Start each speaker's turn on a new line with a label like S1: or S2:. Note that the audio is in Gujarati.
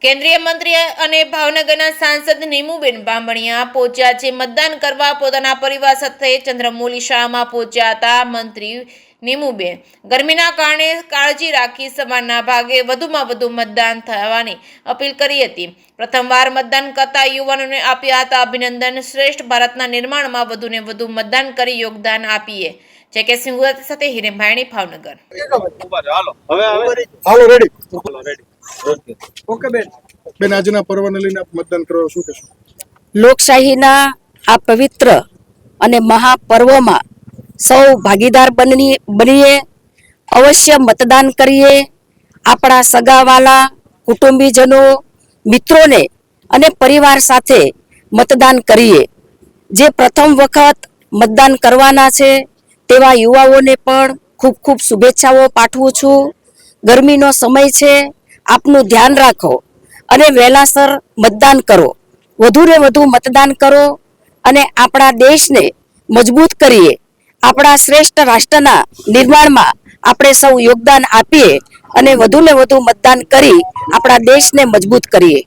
S1: કેન્દ્રીય મંત્રી અને ભાવનગરના સાંસદ નીમુબેન બાંભણિયા પહોંચ્યા છે मतदान કરવા પોતાના પરિવાર સાથે ચંદ્રમૌલી શાળામાં પહોંચ્યા હતા। મંત્રી નીમુબેન ગરમીના કારણે કાળજી રાખી સવારના ભાગે વધુમાં વધુ મતદાન થવાની અપીલ કરી હતી। પ્રથમવાર મતદાન કરતા યુવાનોને આપ્યા હતા અભિનંદન। શ્રેષ્ઠ ભારતના નિર્માણમાં વધુને વધુ મતદાન કરી યોગદાન આપીએ। જે સિંહ સાથે હિરેન ભાયણી ભાવનગર।
S2: ઓકે બેન આજના પર્વને લઈને આપ મતદાન કરવા શું કહેશો?
S3: લોકશાહીના આ પવિત્ર અને મહાપર્વમાં સૌ ભાગીદાર બનીએ, અવશ્ય મતદાન કરીએ। આપણા સગાવાલા, કુટુંબીજનો, મિત્રોને અને પરિવાર સાથે મતદાન કરીએ। જે પ્રથમ વખત મતદાન કરવાના છે તેવા યુવાઓને પણ ખૂબ ખૂબ શુભેચ્છાઓ પાઠવું છું। ગરમીનો સમય છે, આપનું ધ્યાન રાખો અને વહેલાસર મતદાન કરો। વધુને વધુ મતદાન કરો અને આપણા દેશને મજબૂત કરીએ। આપણા શ્રેષ્ઠ રાષ્ટ્રના નિર્માણમાં આપણે સૌ યોગદાન આપીએ અને વધુને વધુ મતદાન કરી આપણા દેશને મજબૂત કરીએ।